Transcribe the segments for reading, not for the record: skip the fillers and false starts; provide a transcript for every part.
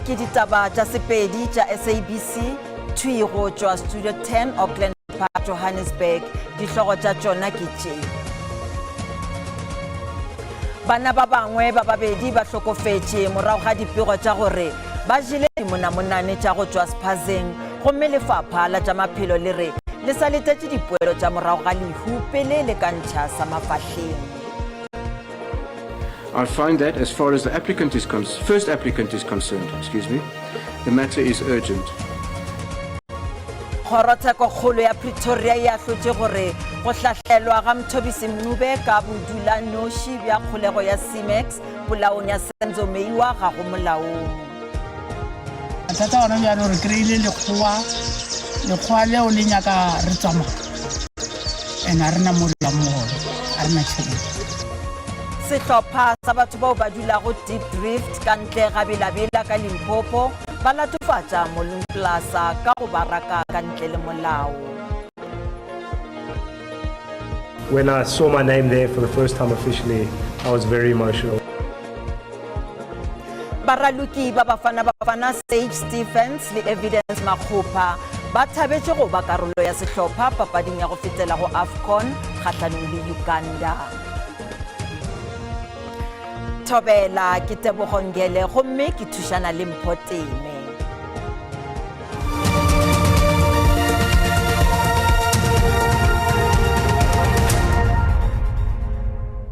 ke ditaba tša Sepedi tša SABC Thuigo tšwa Studio 10 Auckland Park Johannesburg dihlogo tša tšona ke tše. Bana ba bangwe ba babedi ba hlokofetše morago ga dipego tša gore ba jele dimonamonane tša go tšwa Spazeng gomme lefapha la tša maphelo le re le sa letetše dipoelo tša morago ga lehu pele le ka ntšha sa mafahleng. I find that as far as the first applicant is concerned, the matter is urgent. Kgorotsheko kgolo ya Pretoria ya hlotše gore go hlahlelwa ga Mthobisi Mncube ka bodulanoši bja kgolego ya CMAX polaong ya Meyiwa ga go molaong. Mathata ona bjalo re kry-ile lekgowa leo le nyaka re tsamaya and a rena mola mogolo a rena tšhelete. Sehlopha sa batho bao ba dulago Deep Drift ka ntle ga Belabela ka Limpopo ba latofatša Molong Plaza ka go baraka ka ntle le molao. When I saw my name there for the first time officially, I was very emotional. Baraluki ba Bafana Bafana Sage Stephens le Evidence Makgopa ba thabetše go ba karolo ya sehlopha papading ya go fetela go AFCON kgahlanong le Uganda. Thobela ke Tebogo Ngele gomme ke thušana le Mpho Teme.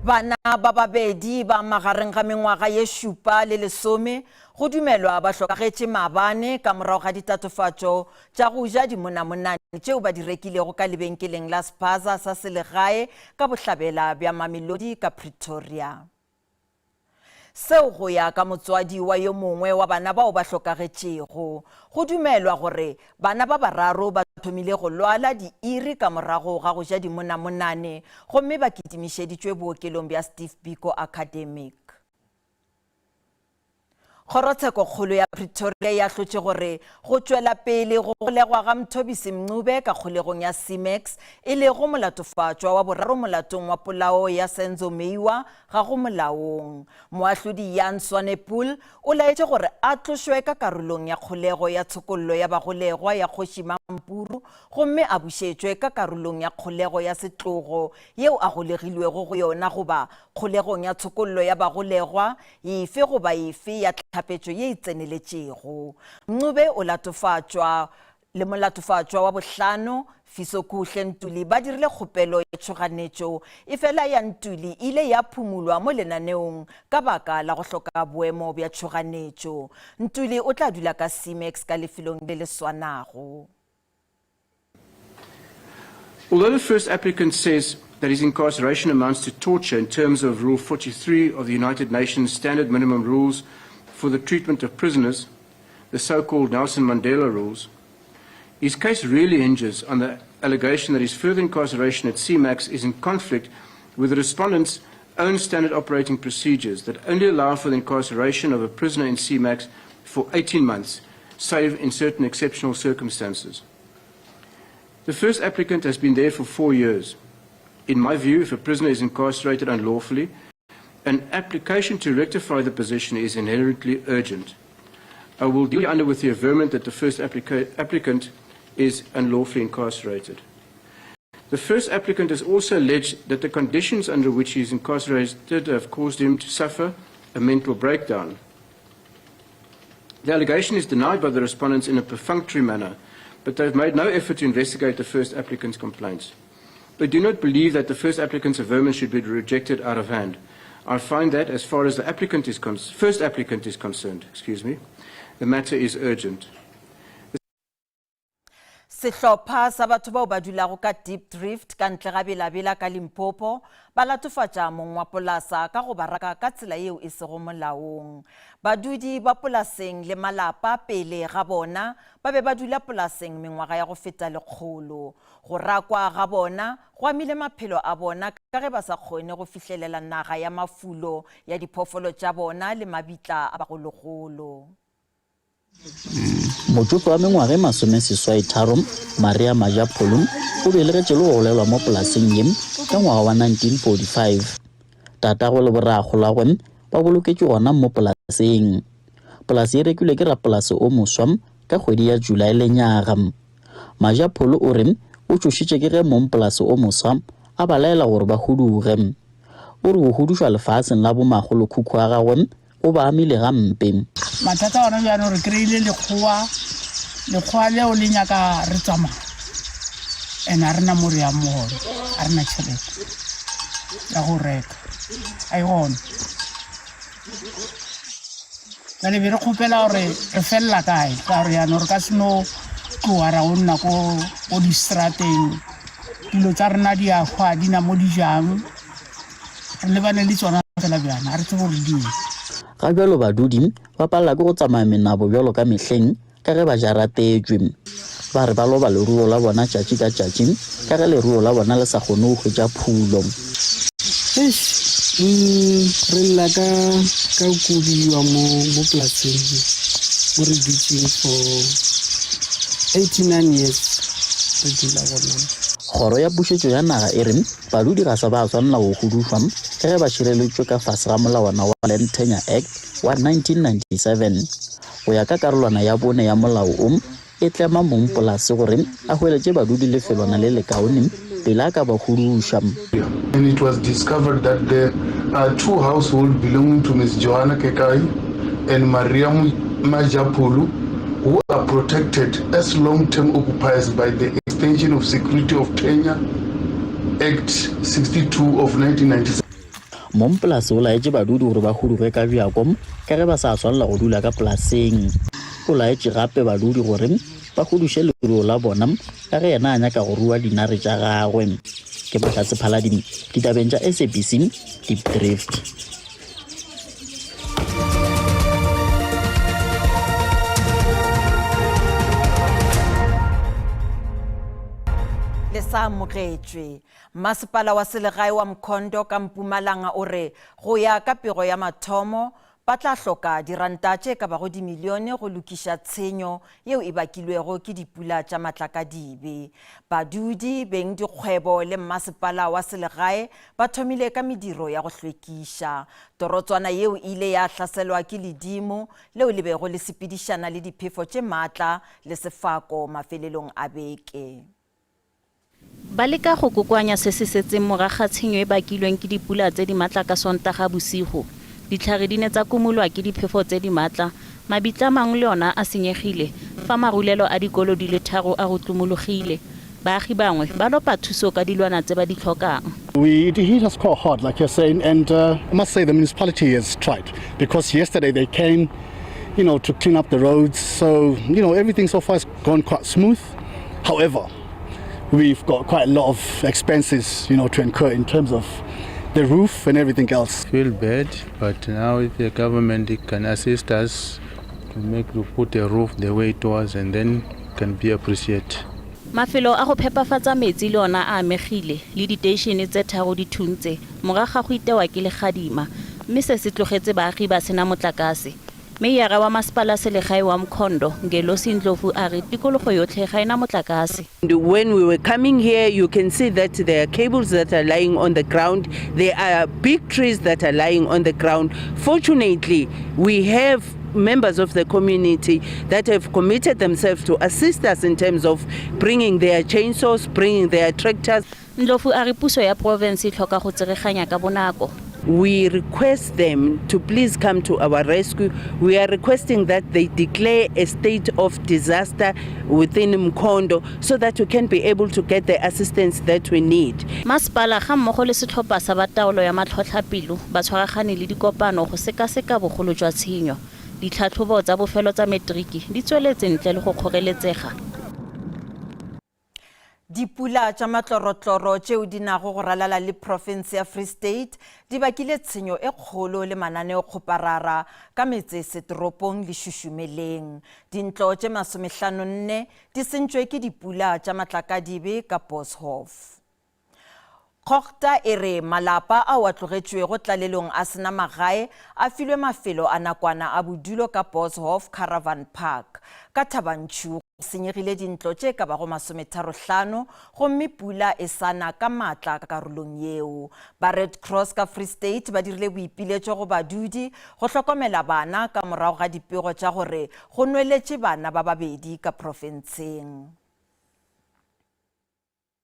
Bana ba babedi ba magareng ga mengwaga ye 7 le 10 go dumelwa ba hlokagetše maabane ka morago ga ditatofatšo tša go ja dimonamonane tšeo ba di rekilego ka lebenkeleng la Spaza sa selegae ka bohlabela bja Mamelodi ka Pretoria. Seo go ya ka motswadi wa yo mongwe wa bana bao ba hlokagetšego go dumelwa gore bana ba bararo ba thomile go lwala diiri ka morago ga go ja dimonamonane gomme ba kitimišeditšwe bookelong bja Steve Biko Academic. Kgorotsheko kgolo ya Pretoria ya hlotše gore go tšwela pele go golegwa ga Mthobisi Mncube ka kgolegong ya CMAX e le go molatofatšwa wa boraro molatong wa polao ya Meyiwa ga go molaong. Moahlodi Jan Swanepoel o laetše gore a tlošwe ka karolong ya kgolego ya tshokollo ya bagolegwa ya Kgoši Mampuru gomme a bušetšwe ka karolong ya kgolego ya setlogo yeo a golegilwego go yona goba kgolegong ya tshokollo ya bagolegwa efe goba efe ya tlhapetšo ye e tseneletšego. Mncube o latofatšwa le molatofatšwa wa bohlano Fisokuhle Ntuli ba dirile kgopelo ya tšhoganetšo efela ya Ntuli ile ya phumulwa mo lenaneong ka baka la go hloka boemo bja tšhoganetšo. Ntuli o tla dula ka CMAX ka lefelong le le swanago. Although the first applicant says that his incarceration amounts to torture in terms of Rule 43 of the United Nations Standard Minimum Rules for the Treatment of Prisoners, the so-called Nelson Mandela Rules, his case really hinges on the allegation that his further incarceration at CMAX is in conflict with the respondent's own standard operating procedures that only allow for the incarceration of a prisoner in CMAX for 18 months, save in certain exceptional circumstances. The first applicant has been there for 4 years. In my view, if a prisoner is incarcerated unlawfully, an application to rectify the position is inherently urgent. I will deal under with the averment that the first applicant is unlawfully incarcerated. The first applicant has also alleged that the conditions under which he is incarcerated have caused him to suffer a mental breakdown. The allegation is denied by the respondents in a perfunctory manner, but they have made no effort to investigate the first applicant's complaints. They do not believe that the first applicant's averment should be rejected out of hand. I find that, as far as the first applicant is concerned, the matter is urgent. Sehlopha sa batho bao ba dulago ka Deep Drift ka ntle ga Belabela ka Limpopo ba latofatša mong wa polasa ka go baraka ka tsela yeo e sego molaong. Badudi ba polaseng le malapa pele ga bona ba be ba dula polaseng mengwaga ya go feta 100. Go rakwa ga bona go amile maphelo a bona ka ge ba sa kgone go fihlelela naga ya mafulo ya diphoofolo tša bona le mabitla a bagologolo. Motsofe wa mengwaga e 33 Maria Majapolong o belegetše le go golelwa mo polaseng ye ka ngwaga wa 1945. Tatago le borago la gwe ba boloketše gona mo polaseng. polasi e rekilwe ke rapolasi o moswa ka kgwedi ya Julae lenyaga. Majapholo o re o tšošitše ke ge mompolasi o moswa a ba laela gore ba huduge. O re go hudušwa lefatsheng la bomagolo khukhu a gagwe o ba amile gampe. Mathata ona bjano re kreile lekgowa leo le nyaka re tsamaya ene a rena more ya mogolo a rena tšhelete ya go reka a e gona jale be re kgopela gore re felela kae ka gore yano re ka seno tloa ra go nna ko distrateng dilo tsa rena di a hwa di na mo dijang re lebane le tsona fela bjana a re tse gore di ga bjalo badudi ba palela ke go tsamaya menabo bjalo ka mehleng ka ge ba jaratetšwe. Ba re ba loba leruo la bona tšatši ka tšatši ka ge leruo la bona le sa kgone go hwetša phulo. Re lla ka kodiwa mo polaseng mo re dutšeng for 89 years re dula gona. Kgoro ya pušetšo ya naga e re badudi ga sa ba tshwanela go hudušwa ka ge ba šireletšwe ka fase ga molawana wa Land Tenure Act wa 1997. Go ya ka karolwana ya bone ya molao o e tlema mompolasi gore a hweletše badudi lefelwana le lekaone pele a ka ba huduša. And it was discovered that there are two households belonging to Ms. Johanna Kekai and Maria Majapulu who are protected as long-term occupiers by the Extension of Security of Tenure Act 62 of 1997. Mompolasi o laetše badudi gore ba huduge ka bjako ka ge ba sa tshwanela go dula ka polaseng. O laetše gape badudi gore ba huduše leruo la bona ka ge yena a nyaka go rua dinare tša gagwe. Ke Mahlatse Phaladimi, ditabeng tša SABC Deep Drift. Sa mogetšwe masepala wa selegae wa Mkhondo ka Mpumalanga o re go ya ka pego ya mathomo ba tla hloka diranta tše ka bago dimilione go lokiša tshenyo yeo e bakilwego ke dipula tša matlakadibe. Badudi beng dikgwebo le masepala wa selegae ba thomile ka mediro ya go hlwekiša. Torotswana yeo ile ya hlaselwa ke ledimo leo le bego le sepedišana le diphefo tše maatla le sefako mafelelong a beke. Ba leka go kokoanya se se setseng moraga tshenyo e bakilweng ke dipula tse di maatla ka Sontaga bosigo. Ditlhare di ne tsa kumulwa ke diphefo tse di maatla, mabitla mangwe le ona a senyegile fa marulelo a dikolo di le 3 a go tlumologile. Baagi bangwe ba lopa thuso ka dilwana tse ba di tlhokang. It hit us quite hard, like you're saying, and I must say the municipality has tried, because yesterday they came, to clean up the roads. So, everything so far has gone quite smooth. However, we've got quite a lot of expenses, to incur in terms of the roof and everything else. Feel bad, but now if the government can assist us to put a roof the way it was, and then can be appreciated. Mafelo a go phepafatsa metsi le ona a amegile le diteišene tse 3 di thuntse moraga go itewa ke legadima mme se se tlogetse baagi ba sena motlakase. Meyiwa wa masepala selegae wa Mkhondo Ngelosi Ndlovu a re tikologo yotlhe ga ena motlakase. When we were coming here, you can see that there are cables that are lying on the ground. There are big trees that are lying on the ground. Fortunately, we have members of the community that have committed themselves to assist us in terms of bringing their chainsaws, bringing their tractors. Ndlovu a re puso ya province tlhoka go tsereganya ka bonako. We request them to please come to our rescue. We are requesting that they declare a state of disaster within Mkhondo so that we can be able to get the assistance that we need. Masepala ga mmogo le setlhopha sa bataolo ya matlhotlhapelo ba tshwaragane le dikopano go sekaseka bogolo jwa tshenyo. Ditlhatlhobo tsa bofelo tsa metriki di tsweletse ntle le go kgoreletsega. Dipula tša matlorotloro tšeo di nago go ralala le province ya Free State di bakile tshenyo e kgolo le mananeo kgoparara ka metsesetoropong le šušumeleng. Dintlo tše 54 di sentšwe ke dipula tša matlakadibe ka Boshoff. Kgokta e re malapa a wa tlogetšwego tlalelong a sena magae a filwe mafelo a nakwana a bodulo ka Boshoff Caravan Park ka Thabantšhu senyegile dintlo tše ka bago 35 gomme pula e sana ka matla ka karolong yeo. Ba Red Cross ka Free State ba dirile boipiletšo go badudi go hlokomela bana ka morago ga dipego tša gore go nweletše bana ba babedi ka profenseng.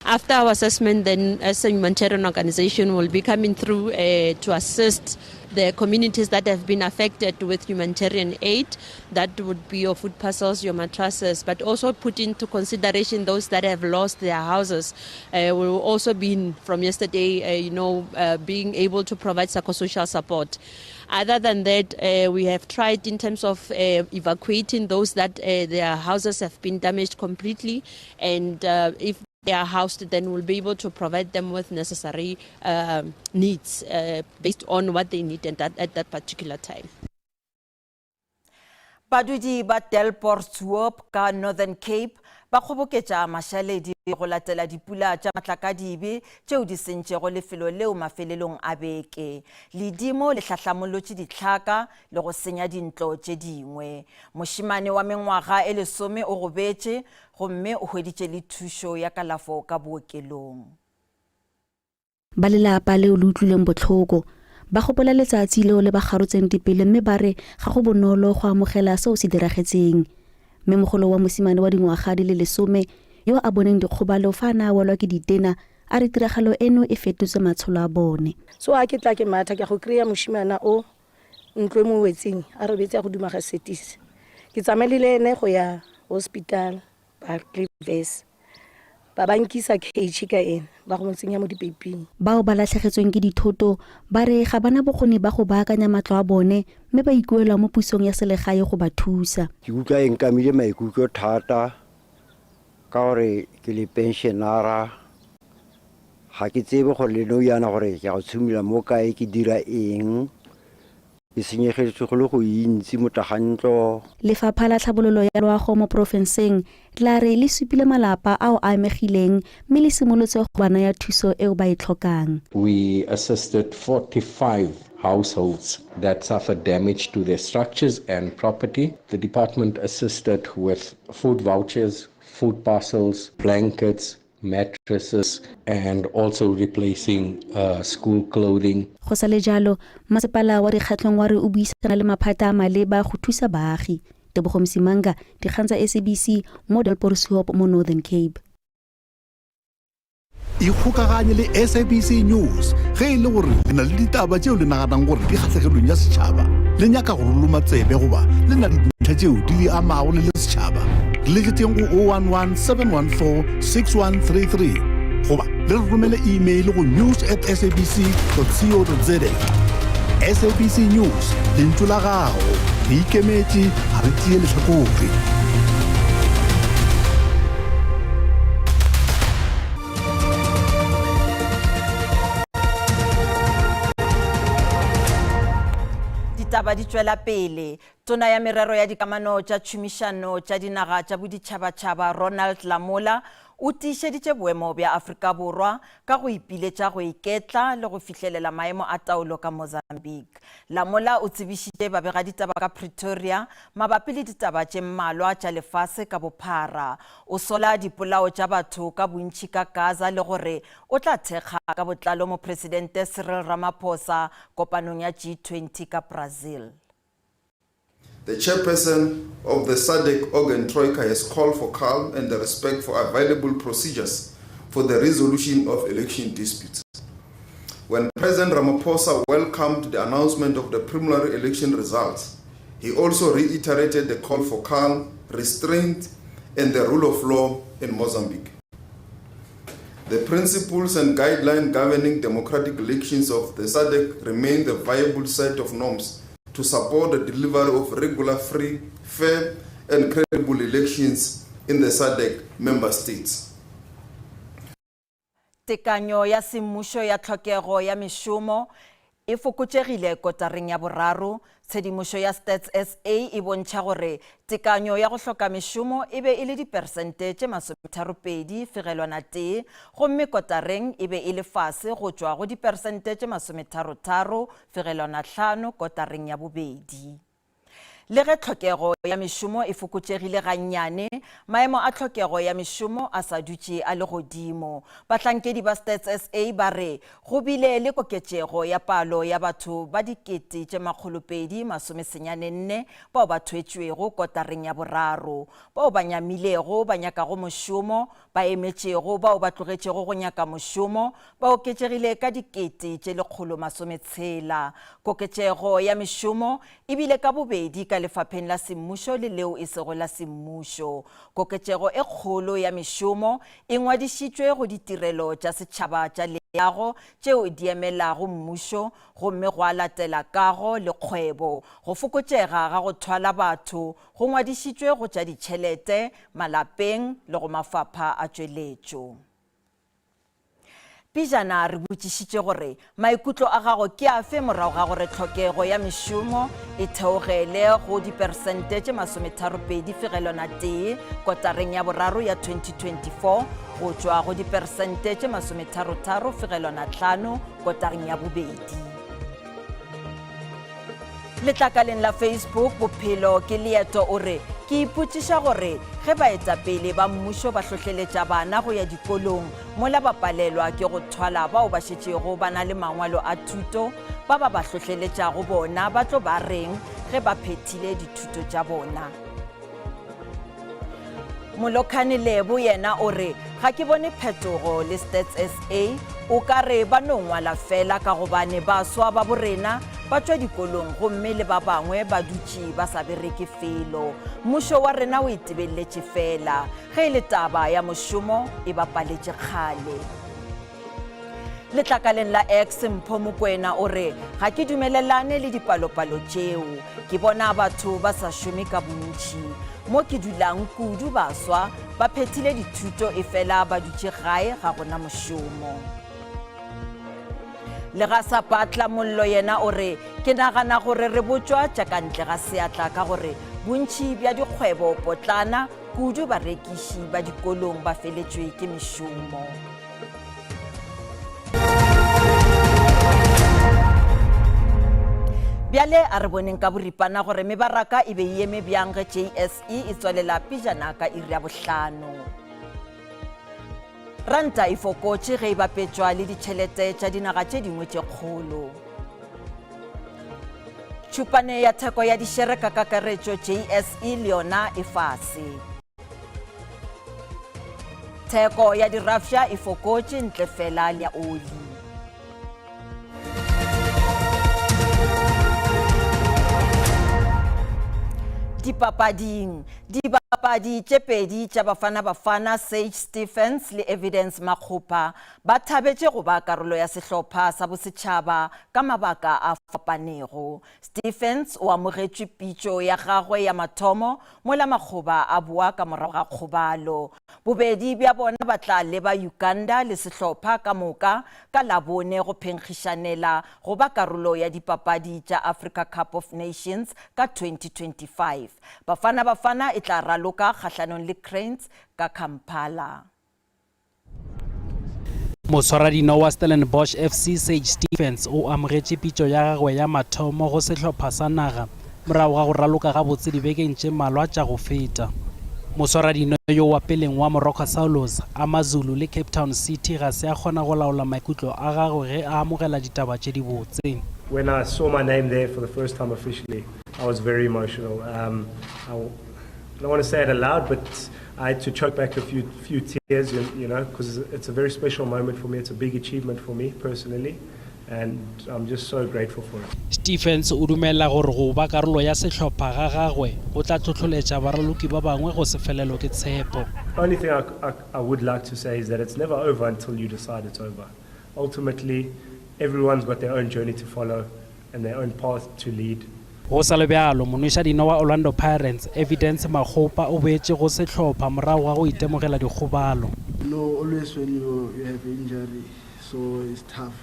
After our assessment, then as a humanitarian organization will be coming through to assist the communities that have been affected with humanitarian aid. That would be your food parcels, your mattresses, but also put into consideration those that have lost their houses. We'll also be from yesterday, being able to provide psychosocial support. Other than that, we have tried in terms of evacuating those that their houses have been damaged completely, and if they are housed, then we'll be able to provide them with necessary needs based on what they need at that particular time. Badudi ba Delport ka Northern Cape ba kgoboketša mašaledi go latela dipula tša matlakadibe tšeo di sentšego lefelo leo mafelelong a beke. Ledimo le hlahlamolotše ditlhaka le go senya dintlo tše dingwe. Mošimane wa mengwaga e 10 o gobetše gomme o hweditše le thušo ya kalafo ka bookelong. Ba lelapa leo le utlwileng botlhoko ba gopola letsatsi leo le ba garotseng dipele mme ba re ga go bonolo go amogela seo se diragetseng. Mme mogolo wa mosimane wa dingwaga di le 10 yo a boneng dikgobalo fa na walwa ke ditena a re tiragalo eno e fetotse matsholo a bone. So a ke tla ke matha ke go kreya moshimana o ntlo mo wetseng a re betse go dumaga setis. Ke tsamelile ene go ya hospital ba Cliffs ba bankisa cage ka ene ba go motsenya mo dipeiping. Bao ba latlhegetsweng ke dithoto ba re ga bana bokgoni ba go baakanya matlo a bone mme ba ikuela mo pusong ya selegae go ba thusa. Ke utlwa eng ka mile maikutlo thata ka gore ke le pensionera ga ke tsebe gore le no yana gore ke go tshumila mo kae ke dira eng ke senyegetse go le go intsi motagantlo. Lefapha la tlhabololo ya loago mo profenseng la re le supile malapa ao a amegileng mme le simolotse go bana ya thuso eo ba e tlhokang. We assisted 45 households that suffered damage to their structures and property. The department assisted with food vouchers, food parcels, blankets, mattresses, and also replacing school clothing. Go sa le jalo, masepala wa dikgatlhong wa re o buisana le maphata a maleba go thusa baagi. Tebogo Msimanga, dikgang tsa SABC mo Delport mo Northern Cape. Ikgokaganye le SABC News ge e le gore le na le ditaba tšeo le naganang gore di kgatlhegelong ya setšhaba le nyaka go roloma tsebe goba le na le dintlha tšeo di le amago le setšhaba le teng go 011 714 6133 goba le romele email go news@sabc.co.za. SABC News le ntlo la gago re ikemetše a re tie lehlakore. Ditaba di tšwela pele. Tona ya merero ya dikamano tša tšhomišano tša dinaga tša boditšhabatšhaba Ronald Lamola o tiišeditše boemo bja Afrika Borwa ka go ipiletša go iketla le go fihlelela maemo a taolo ka Mozambique. Lamola o tsebišitše babegaditaba ka Pretoria mabapi le ditaba tše mmalwa tša lefase ka bophara. O sola dipolao tša batho ka bontši ka Gaza le gore o tla thekga ka botlalo mo Presidente Cyril Ramaphosa kopanong ya G20 ka Brazil. The chairperson of the SADC organ Troika has called for calm and respect for available procedures for the resolution of election disputes. When President Ramaphosa welcomed the announcement of the preliminary election results, he also reiterated the call for calm, restraint, and the rule of law in Mozambique. The principles and guidelines governing democratic elections of the SADC remain the viable set of norms to support the delivery of regular, free, fair, and credible elections in the SADC member states. Tekanyo ya semmušo ya tlhokego ya mešomo e fokotšegile kotareng ya boraro. Tshedimošo ya Stats SA e bontšha gore tekanyo ya go hloka mešomo e be e le dipersente tše 32.1 gomme kotareng e be e le fase go tšwa go dipersente tše 33.5 kotareng ya bobedi. Le ge tlhokego ya mešomo e fokotšegile gannyane, maemo a tlhokego ya mešomo a sa dutše a le godimo. Bahlankedi ba Stats SA ba re go bile le koketšego ya palo ya batho ba 294 bao ba thwetšwego kotareng ya boraro, bao ba nyamilego ba nyakago mošomo, ba emetšego bao ba tlogetšego go nyaka mošomo, ba oketšegile ka 160. Koketšego ya mešomo e bile ka bobedi ka lefapheng la semmušo le leo e sego la semmušo. Koketšego e kgolo ya mešomo e ngwadišitšwe go ditirelo tša setšhaba tša leago tšeo di emelago mmušo, gomme go a latela kago le kgwebo. Go fokotšega ga go thwala batho go ngwadišitšwe go tša ditšhelete, malapeng le go mafapha a tšweletšo. Pijana re botšišitše gore maikutlo a gago ke afe morago ga gore tlhokego ya mešomo e theogele go diperesente tše 32.1 kotareng ya boraro ya 2024 go tšwa go diperesente tše 33.5 kotareng ya bobedi. Letlakaleng la Facebook Bophelo ke Leeto o re ke ipotšiša gore ge baetapele ba mmušo ba hlohleletša bana go ya dikolong mola ba palelwa ke go thwala bao ba šetšego ba na le mangwalo a thuto, ba hlohleletšago bona ba tlo ba reng ge ba phethile dithuto tša bona. Molokane Lebo yena o re ga ke bone phetogo le Stats SA, o ka re ba no ngwala fela ka gobane baswa ba borena ba tšwa dikolong gomme le ba bangwe ba dutše ba sa bereke felo. Mmušo wa rena o itebelletše fela ge e le taba ya mošomo e bapaletše kgale. Letlakaleng la X Mpho Mokoena o re ga ke dumelelane le dipalopalo tšeo, ke bona batho ba sa šome ka bontši. Mo ke dulang kudu baswa ba phethile dithuto e fela ba dutše gae ga gona mošomo. Le ga sa Patla Mollo yena o re ke nagana gore re botšwa tša ka ntle ga seatla ka gore bontši bja dikgwebo potlana kudu barekiši ba dikolong ba feletšwe ke mešomo. Bjale a re boneng ka boripana gore mebaraka e be e eme bjang ge JSE e tswalela pijana ka iri ya 5. Ranta e fokotše ge e bapetšwa le ditšhelete tša dinaga tše dingwe tše kgolo. Tšhupane ya theko ya dišere ka kakaretšo JSE le yona e fase. Theko ya dirafša e fokotše ntle fela le ya oli. Dipapading, dibapadi tše pedi tša Bafana Bafana Sage Stephens le Evidence Makgopa ba thabetše go ba karolo ya sehlopha sa bosetšhaba ka mabaka a fapanego. Stephens o amogetše pitšo ya gagwe ya mathomo mola Makgopa a boa ka morago ga kgobalo. Bobedi bja bona ba tla leba Uganda le sehlopha ka moka ka Labone go phenkgišanela go ba karolo ya dipapadi tša Africa Cup of Nations ka 2025. Bafana Bafana e tla raloka kgahlanong le Cranes ka Kampala. Moswaradino wa Stellenbosch FC Sage Stephens o amogetše pitšo ya gagwe ya mathomo go sehlopha sa naga morago ga go raloka gabotse dibekeng tše mmalwa tša go feta. Moswaradino yo wa peleng wa Morocco Saulos, AmaZulu le Cape Town City ga se a kgona go laola maikutlo a gagwe ge a amogela ditaba tše di botse. When I saw my name there for the first time officially, I was very emotional. I don't want to say it aloud, but I had to choke back a few tears, you know, because it's a very special moment for me. It's a big achievement for me personally, and I'm just so grateful for it. Stephens o dumela gore go ba karolo ya sehlopha ga gagwe go tla tlhotlholetša baraloki ba bangwe go se felelwe ke tshepo. The only thing I would like to say is that it's never over until you decide it's over. Ultimately, everyone's got their own journey to follow and their own path to lead. Go sa le bjalo monošadino wa Orlando Pirates Evidence Makgopa o boetše go sehlopha morago ga go itemogela dikgobalo. No, always when you have injury, so it's tough.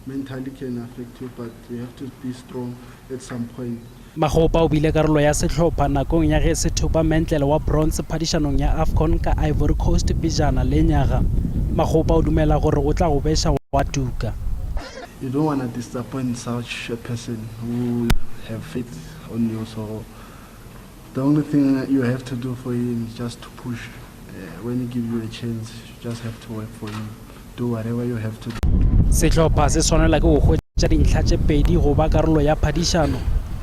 Mentally can affect you, but you have to be strong at some point. Makgopa o bile karolo ya sehlopha nakong ya ge se thupa mentlele wa bronze phadišanong ya AFCON ka Ivory Coast pejana le nyaga. Makgopa o dumela gore o tla go beša wa tuka. You don't want to disappoint such a person who have faith on you, so The only thing you have to do for him is just to push. When he gives you a chance, you just have to work for him. Do whatever you have to do. Setlhopha se tshwanela ke go hwetša dintlha tše pedi go ba karolo ya phadišano.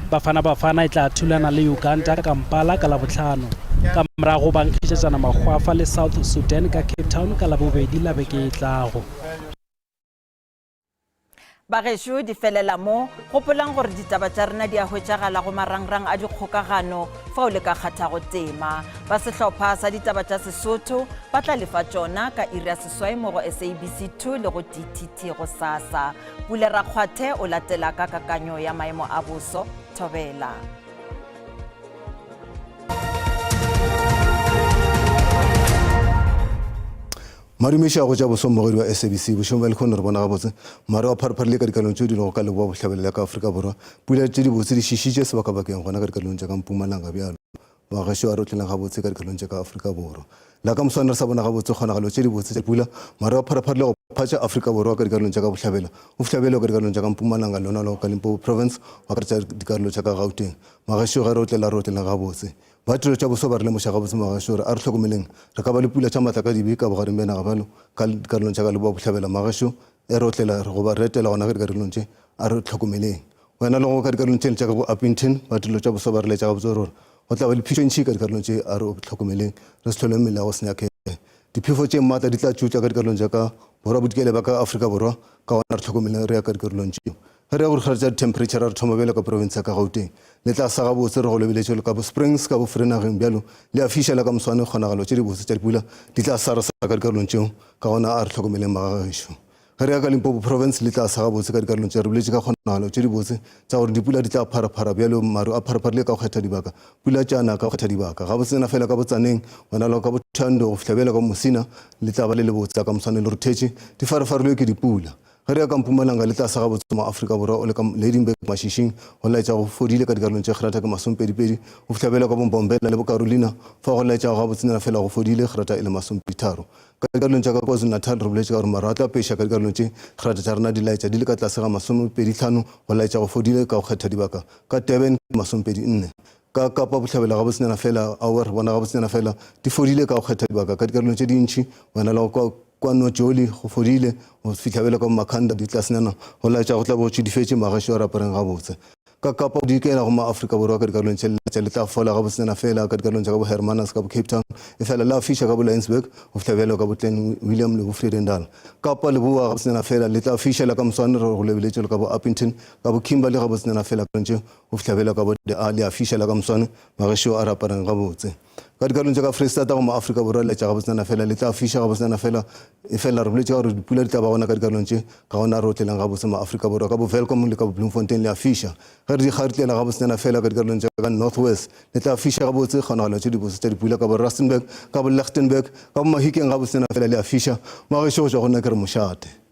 Bafana Bafana e tla thulana le Uganda ka Kampala ka Labohlano, ka morago ba nkgišetšana makgwafa le South Sudan ka Cape Town ka Labobedi la beke e tlago. Bagešo di felela mo gopolang gore ditaba tša rena di a hwetšagala go marangrang a dikgokagano fa o le ka kgathago tema. Ba sehlopha sa ditaba tša Sesotho ba tla lefa tšona ka iri ya seswai mo go SABC 2 le go DTT go SASA. Pule Rakgwathe o latela ka kakanyo ya maemo a boso. Thobela. Marimisha go ja boso mogedi wa SABC bo shomela khona re bona ga botse mara wa pharpharle ka dikalong tšo di go ka le bo bohlabela ka Afrika Borwa pula tše di botse di shishitše se ba ka bakeng gona ka dikalong tša ka Mpumalanga bjalo ba ga sho a rotleng ga botse ka dikalong tša ka Afrika Borwa la ka moswana re sa bona ga botse gona galo tše di botse tša pula mara wa pharpharle go phatša Afrika Borwa ka dikalong tša ka bohlabela o fhlabela ka dikalong tša ka Mpumalanga lona lo ka Limpopo province wa ka tša dikalong tša ka Gauteng magasho ga rotleng ga botse ba tlo tša boso ba re le mošaga botse magasho re a re tlhokomeleng re ka ba le pula tša matla ka dibe ka bogareng bena ga balo ka dikarolong tša ka le bo bohlabela magasho e re otlela re go ba retela gona ka dikarolong tše a re tlhokomeleng wena le go ka dikarolong tše tša ka bo Upington ba tlo tša boso ba re le tša ga botse gore go tla ba le phišo ntši ka dikarolong tše a re tlhokomeleng re se tlhole mmele go senyake diphefo tše matla di tla tšutša ka dikarolong tša ka borwa bodikele ba ka Afrika Borwa ka gona re tlhokomeleng re ya ka dikarolong tšeo re go kgatsa temperature re thoma bela ka province ka Gauteng le tla sa ga botse re go lebeletse ka bo Springs ka bo Vereeniging bjalo le official ka moswane kgonagalo tše di botse tša dipula di tla sa re sa ka dikarolong tšeo ka gona a re tlhokomeleng magagesho ge re ya ka Limpopo province le tla sa ga botse ka dikarolong tše re boletse ka kgonagalo tše di botse tša gore dipula di tla pharaphara bjalo maru a pharaphara le ka go kgetha dibaka pula tšana ka go kgetha dibaka ga botsena fela ka botsaneng wena lo ka bothando go fitlhabela ka Mosina le tla ba le botse ka moswane le ruthetše di farafarelwe ke dipula ge re ya ka Mpumalanga le tla sa ga botse mo Afrika Borwa o le ka Ladingburg Mashishing go laetša go fodile ka dikarolong tše gerata ka masompedipedi go fitlhabela ka Bombombela le bo Carolina fa go laetša ga botsenyana fela go fodile gerata e le masompitharo ka dikarolong tša ka KwaZulu-Natal re boletse ka gore maru a tla peša ka dikarolong tše gerata tša rena di laetša di le ka tlase ga masomepedihlano go laetša go fodile ka go kgetha dibaka ka Durban masompedi 4 ka Kapa bohlabela ga botsenyana fela a re bona ga botsenyana fela di fodile ka go kgetha dibaka ka dikarolong tše dintši wena le kwa no joli go fodile go fitlhabela ka Makhanda di tlasenyana go laetša go tla bo tšidifetše magasho a rapareng ga botse ka Kapa di kela go ma Afrika Borwa ka dikarolong tše le tla fola ga botsenyana fela ka dikarolong tša ka bo Hermanus ka bo Cape Town e fela la fisha ka bo Lensburg go fitlhabela ka bo Glen William le bo Vredendal Kapa le boa ga botsenyana fela le tla fisha la ka moswane re go lebeletse ka bo Upington ka bo Kimberley ga botsenyana fela ka ntše go fitlhabela ka bo le a fisha la ka moswane magasho a rapareng ga botse ka dikarolong tša ka Freestata go ma Afrika Borwa le tša ga botsenyana fela le tla fisha ga botsenyana fela e fela re boletse gore dipula di tla ba gona ka dikarolong tše ga gona re otlelang ga botse ma Afrika Borwa ka bo Welkom le ka bo Bloemfontein le a fisha ge re di kgaritlela ga botsenyana fela ka dikarolong tša ka Northwest le tla fisha ga botse kgonagalo tše di botse tša dipula ka bo Rustenburg ka bo Lichtenburg ka bo Mahikeng ga botsenyana fela le a fisha magešo go tšwa gona ke re mošate